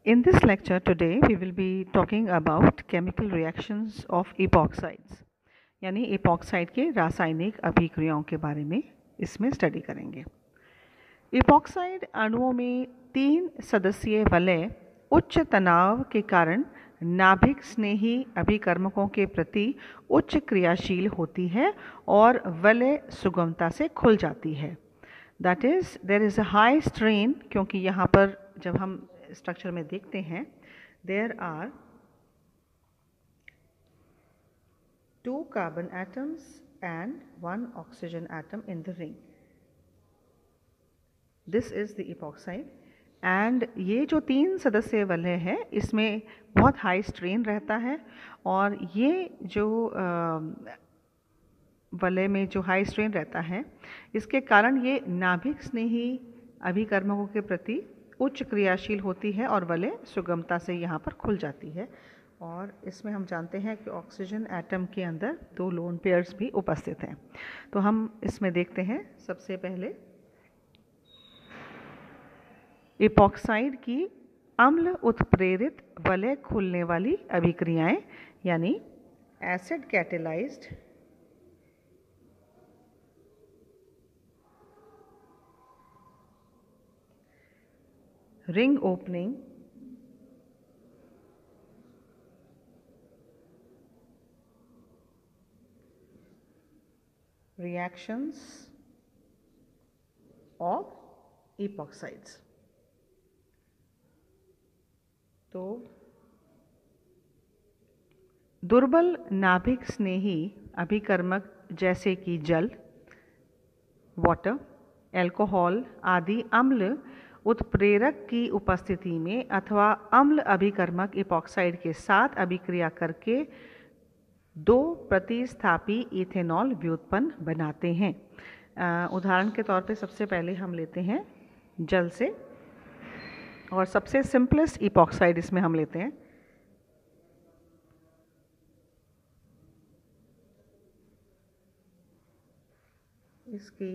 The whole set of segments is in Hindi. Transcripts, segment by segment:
In this lecture today, we will be talking about chemical reactions of epoxides, यानी epoxide के रासायनिक अभिक्रियाओं के बारे में इसमें स्टडी करेंगे। epoxide अणुओं में 3 सदस्यीय वलय उच्च तनाव के कारण नाभिक स्नेही अभिकर्मकों के प्रति उच्च क्रियाशील होती है और वलय सुगमता से खुल जाती है। That is there is a high strain, क्योंकि यहाँ पर जब हम स्ट्रक्चर में देखते हैं there are 2 carbon atoms and 1 oxygen atom in the ring. This is the epoxide and ये जो 3 सदस्यीय वलय है इसमें बहुत हाई स्ट्रेन रहता है और ये जो वलय में जो हाई स्ट्रेन रहता है इसके कारण ये नाभिक स्नेही अभिकर्मकों के प्रति उच्च क्रियाशील होती है और वलय सुगमता से यहाँ पर खुल जाती है। और इसमें हम जानते हैं कि ऑक्सीजन एटम के अंदर 2 लोन पेयर्स भी उपस्थित हैं। तो हम इसमें देखते हैं सबसे पहले इपॉक्साइड की अम्ल उत्प्रेरित वलय खुलने वाली अभिक्रियाएं, यानी acid catalysed ring opening reactions of epoxides। तो दुर्बल नाभिक स्नेही अभिकर्मक जैसे कि जल, वाटर, एल्कोहल आदि अम्ल उत्प्रेरक की उपस्थिति में अथवा अम्ल अभिकर्मक इपॉक्साइड के साथ अभिक्रिया करके 2 प्रतिस्थापी इथेनॉल व्युत्पन्न बनाते हैं। उदाहरण के तौर पे सबसे पहले हम लेते हैं जल से, और सबसे सिंपलेस्ट इपॉक्साइड इसमें हम लेते हैं इसकी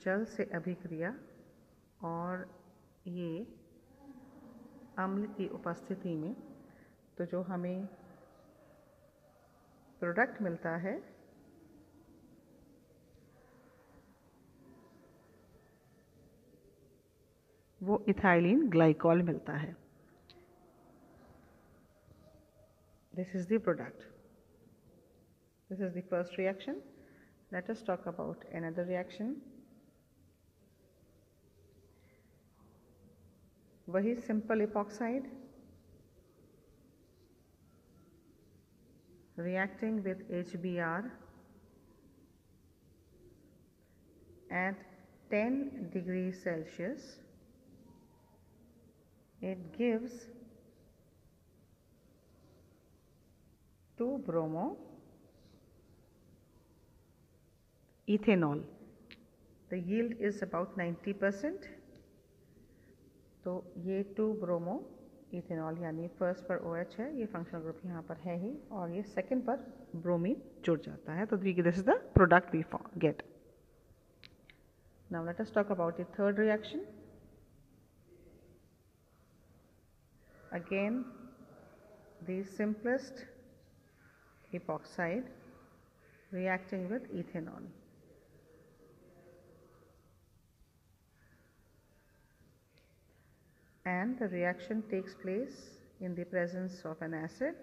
जल से अभिक्रिया और ये अम्ल की उपस्थिति में तो जो हमें प्रोडक्ट मिलता है वो इथाइलिन ग्लाइकॉल मिलता है। This is the product. This is the first reaction. Let us talk about another reaction. वही simple epoxide reacting with HBr at 10 degrees Celsius, it gives 2-bromo ethanol. The yield is about 90%. तो ये 2-ब्रोमो इथेनॉल यानी फर्स्ट पर OH है, ये फंक्शनल ग्रुप यहाँ पर है ही, और ये सेकंड पर ब्रोमीन जुड़ जाता है। तो this is the product we get. Now let us talk about the third reaction. Again the simplest epoxide reacting with ethanol। And the reaction takes place in the presence of an acid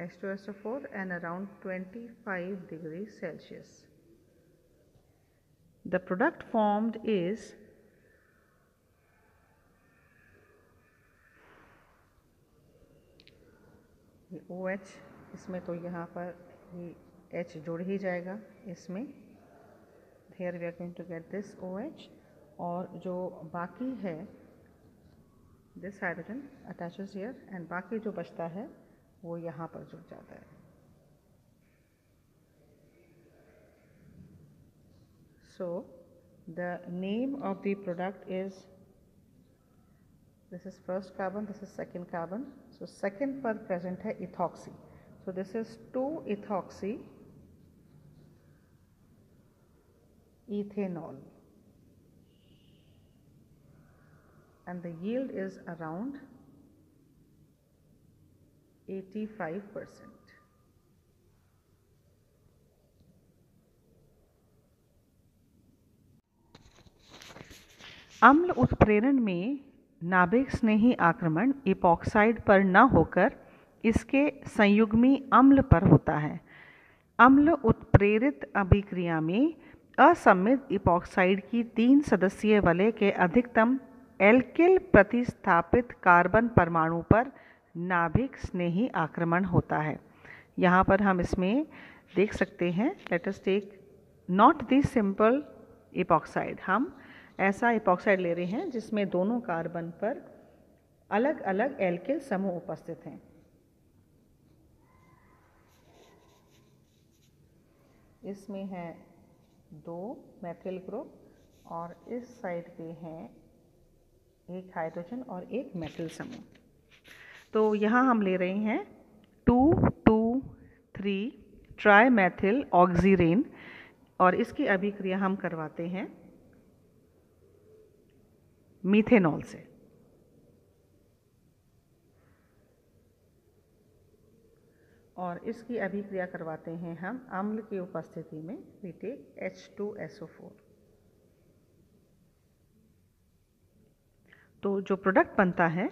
H2SO4 and around 25 degrees Celsius. The product formed is ये OH, इसमें तो यहाँ पर ये H जुड़ ही जाएगा इसमें। Here we are going to get this OH, और जो बाकी है this hydrogen attaches here and बाकी जो बचता है वो यहाँ पर जुड़ जाता है। So the name of the product is, this is first carbon, this is second carbon. So second पर प्रेजेंट है ethoxy. So this is two ethoxy ethanol and the yield is around 85%। अम्ल उत्प्रेरण में नाभिक स्नेही आक्रमण इपॉक्साइड पर न होकर इसके संयुग्मी अम्ल पर होता है। अम्ल उत्प्रेरित अभिक्रिया में असममित इपॉक्साइड की 3 सदस्यीय वलय के अधिकतम एल्किल प्रतिस्थापित कार्बन परमाणु पर नाभिक स्नेही आक्रमण होता है। यहाँ पर हम इसमें देख सकते हैं, let us take not this simple epoxide. हम ऐसा इपॉक्साइड ले रहे हैं जिसमें दोनों कार्बन पर अलग अलग एल्किल समूह उपस्थित हैं। इसमें है 2 मेथिल ग्रुप और इस साइड पे है एक हाइड्रोजन और एक मेथिल समूह। तो यहाँ हम ले रहे हैं 2,2,3 ट्राईमेथिल ऑक्सीरेन और इसकी अभिक्रिया हम करवाते हैं मीथेनॉल से। और इसकी अभिक्रिया करवाते हैं हम अम्ल की उपस्थिति में, वी टेक H2SO4। तो जो प्रोडक्ट बनता है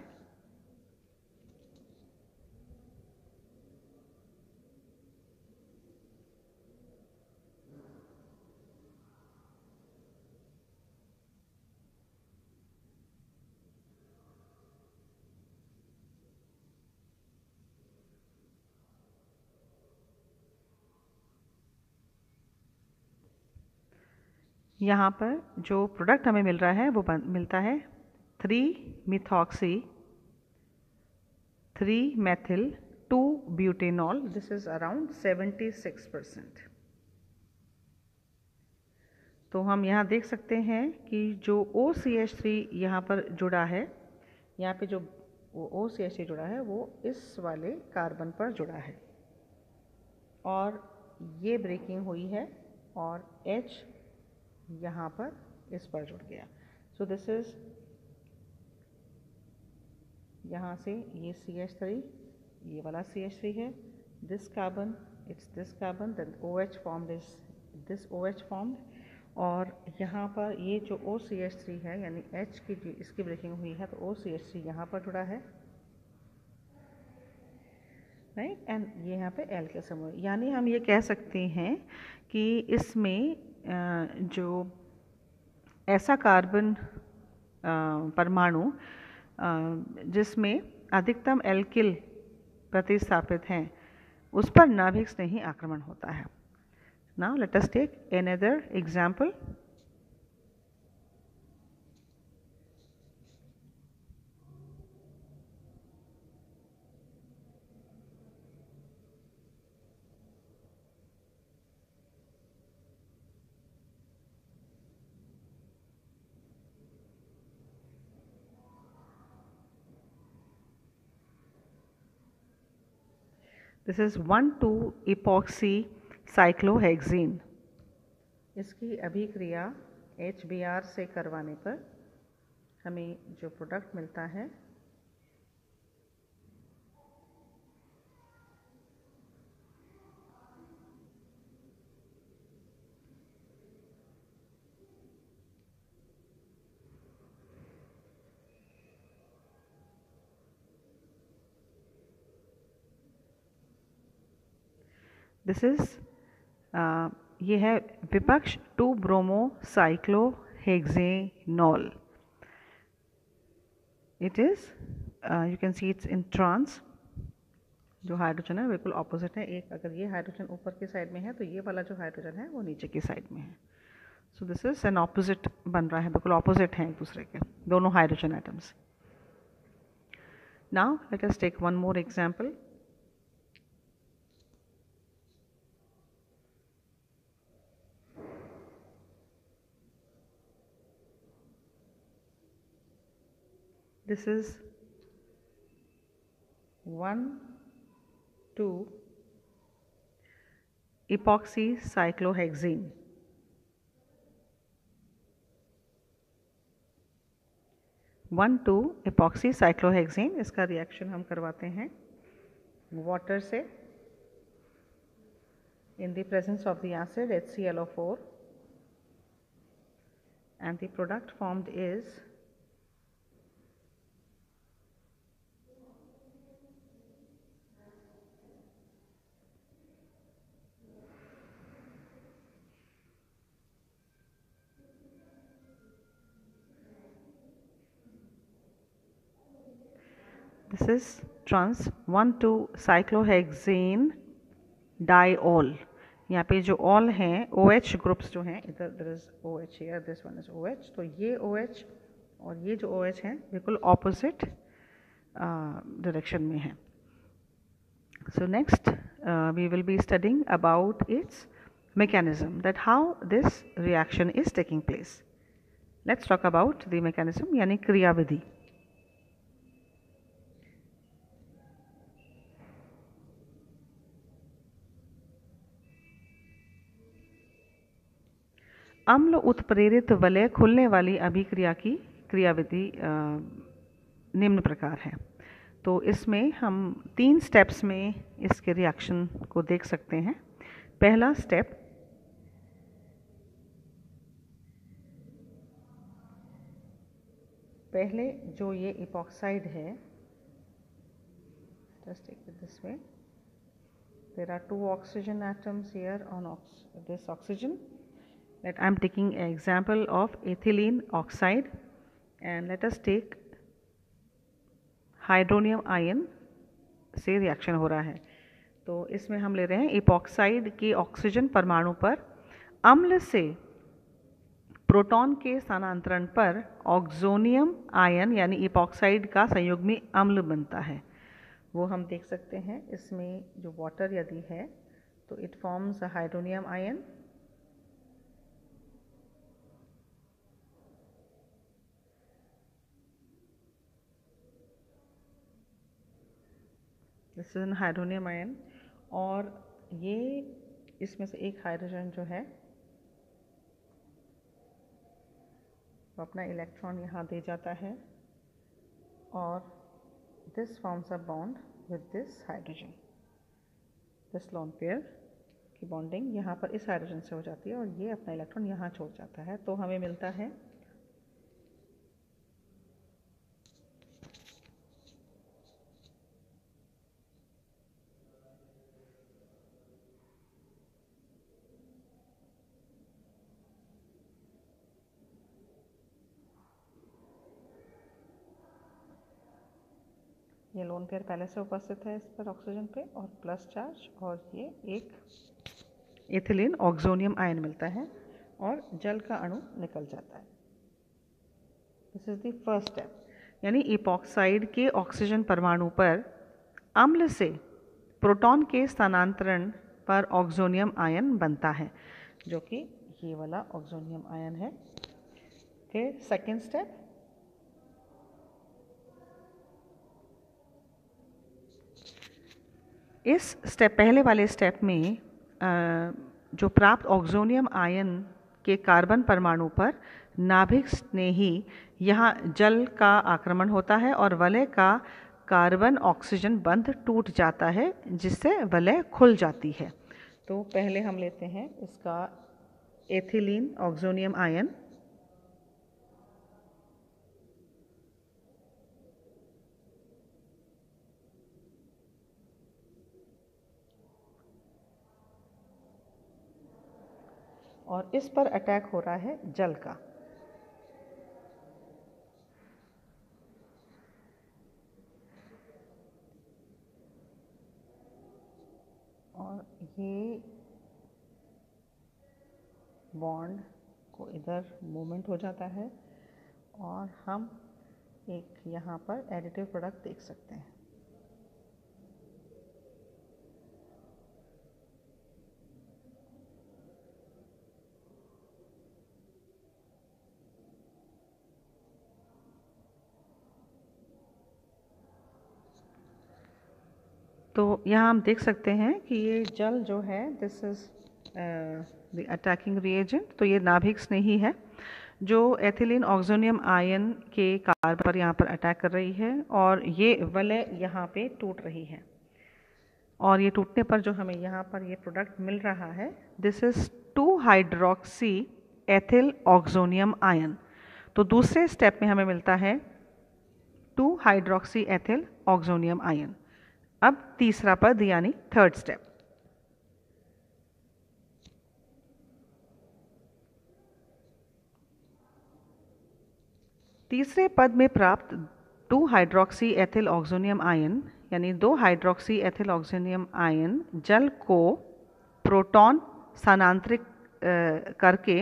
यहाँ पर जो प्रोडक्ट हमें मिल रहा है वो मिलता है 3-methoxy 3-methyl 2-butanol। This is around 76%। तो हम यहाँ देख सकते हैं कि जो OCH3 यहाँ पर जुड़ा है, यहाँ पे जो OCH3 जुड़ा है वो इस वाले कार्बन पर जुड़ा है और ये ब्रेकिंग हुई है और H यहाँ पर इस पर जुड़ गया। सो दिस इज, यहाँ से ये CH3, ये वाला CH3 है, this carbon, it's this carbon, then OH formed is this OH formed, और यहाँ पर ये जो OCH3 है यानी H की जो इसकी ब्रेकिंग हुई है तो OCH3 यहाँ पर जुड़ा है, राइट, एंड ये यहाँ पे L के समूह। यानी हम ये कह सकते हैं कि इसमें जो ऐसा कार्बन परमाणु जिसमें अधिकतम एल्किल प्रतिस्थापित हैं उस पर नाभिक स्नेही आक्रमण होता है। Now let us take another example. This is 1,2-epoxy cyclohexene। इसकी अभिक्रिया HBr से करवाने पर हमें जो प्रोडक्ट मिलता है दिस इज ये है विपक्ष 2-bromocyclohexanol। It is you can see it's in trans. जो हाइड्रोजन है बिल्कुल ऑपोजिट है, एक अगर ये हाइड्रोजन ऊपर की साइड में है तो ये वाला जो हाइड्रोजन है वो नीचे की साइड में है। सो दिस इज एन ऑपोजिट बन रहा है, बिल्कुल ऑपोजिट हैं एक दूसरे के दोनों hydrogen atoms. Now let us take one more example. This is 1,2-epoxy cyclohexene। 1,2-epoxy cyclohexene, इसका रिएक्शन हम करवाते हैं वाटर से in the presence of the acid HClO4, and the product formed is this is trans 1,2-cyclohexane diol. यहाँ पे जो ऑल हैं OH ग्रुप्स जो हैं, इधर there is OH here, this one is OH, तो ये OH और ये जो OH हैं बिल्कुल ऑपोजिट डायरेक्शन में हैं. So next we will be studying about its mechanism, that how this reaction is taking place. Let's talk about the mechanism, यानी क्रियाविधि. अम्ल उत्प्रेरित वलय खुलने वाली अभिक्रिया की क्रियाविधि निम्न प्रकार है. तो इसमें हम 3 स्टेप्स में इसके रिएक्शन को देख सकते हैं. पहला स्टेप, पहले जो ये इपॉक्साइड है, just take it this way, there are 2 oxygen atoms here on this oxygen. That I am taking an example of ethylene oxide, and let us take hydronium ion से रिएक्शन हो रहा है. तो इसमें हम ले रहे हैं इपॉक्साइड के ऑक्सीजन परमाणु पर अम्ल से प्रोटॉन के स्थानांतरण पर ऑक्सोनियम आयन यानी इपॉक्साइड का संयुग्मी अम्ल बनता है. वो हम देख सकते हैं. इसमें जो वाटर यदि है तो it forms a hydronium ion, this is an hydronium ion, और ये इसमें से एक हाइड्रोजन जो है वो अपना इलेक्ट्रॉन यहाँ दे जाता है, और this forms a bond with this hydrogen. This lone pair की बॉन्डिंग यहाँ पर इस हाइड्रोजन से हो जाती है और ये अपना इलेक्ट्रॉन यहाँ छोड़ जाता है. तो हमें मिलता है ये लोन पेयर पहले से उपस्थित है इस पर ऑक्सीजन पे और प्लस चार्ज, और ये एक एथिलीन ऑक्सोनियम आयन मिलता है और जल का अणु निकल जाता है. This is the first step, यानी इपॉक्साइड के ऑक्सीजन परमाणु पर अम्ल से प्रोटॉन के स्थानांतरण पर ऑक्सोनियम आयन बनता है, जो कि ये वाला ऑक्सोनियम आयन है. फिर सेकेंड स्टेप, इस स्टेप पहले वाले स्टेप में जो प्राप्त ऑक्सोनियम आयन के कार्बन परमाणु पर नाभिक स्नेही यहाँ जल का आक्रमण होता है और वलय का कार्बन ऑक्सीजन बंध टूट जाता है, जिससे वलय खुल जाती है. तो पहले हम लेते हैं इसका एथिलीन ऑक्सोनियम आयन, और इस पर अटैक हो रहा है जल का. और ये बॉन्ड को इधर मूवमेंट हो जाता है और हम एक यहाँ पर एडिटिव प्रोडक्ट देख सकते हैं. तो यहाँ हम देख सकते हैं कि ये जल जो है, this is the attacking reagent. तो ये नाभिक स्नेही है जो एथिलीन ऑक्सोनियम आयन के कार्बन पर यहाँ पर अटैक कर रही है और ये वलय यहाँ पे टूट रही है. और ये टूटने पर जो हमें यहाँ पर ये प्रोडक्ट मिल रहा है, this is 2 hydroxy ethyl oxonium ion. तो दूसरे स्टेप में हमें मिलता है 2 हाइड्रोक्सी एथिल ऑक्सोनियम आयन। अब तीसरा पद यानी थर्ड स्टेप। तीसरे पद में प्राप्त 2 हाइड्रोक्सी एथिल ऑक्सोनियम आयन यानी 2 हाइड्रोक्सी एथिल ऑक्सोनियम आयन जल को प्रोटॉन स्थानांतरित करके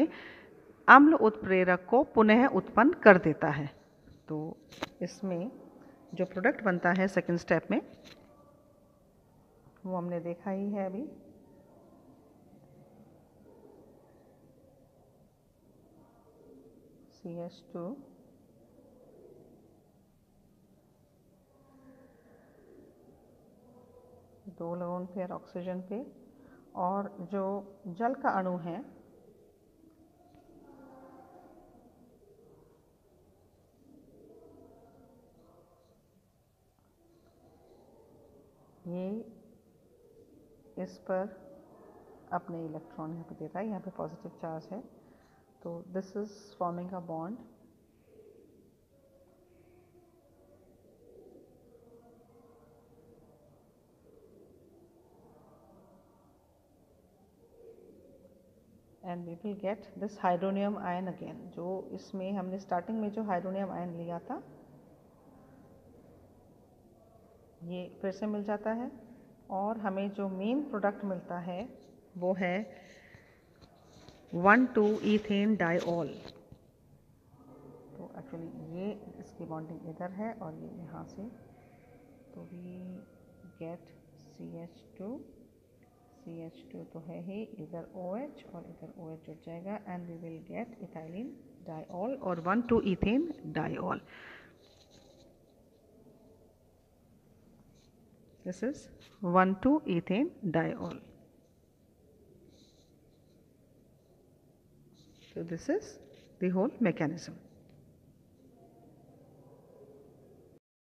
अम्ल उत्प्रेरक को पुनः उत्पन्न कर देता है। तो इसमें जो प्रोडक्ट बनता है सेकंड स्टेप में, वो हमने देखा ही है अभी। CH2 2 लोन पेयर ऑक्सीजन पे, और जो जल का अणु है ये इस पर अपने इलेक्ट्रॉन यहाँ पे देता है, यहाँ पे पॉजिटिव चार्ज है, तो this is forming a bond. And we will get this hydronium ion again. जो इसमें हमने स्टार्टिंग में जो हाइड्रोनियम आयन लिया था ये फिर से मिल जाता है, और हमें जो मेन प्रोडक्ट मिलता है वो है 1,2-ईथेन डाइऑल। तो एक्चुअली ये इसकी बॉन्डिंग इधर है और ये यहाँ से, तो वी गेट CH2 तो है ही, इधर OH और इधर OH जुड़ जाएगा, and we will get ethylene diol और 1,2-ईथेन diol. This is 1,2-ethane diol. So this is the whole mechanism.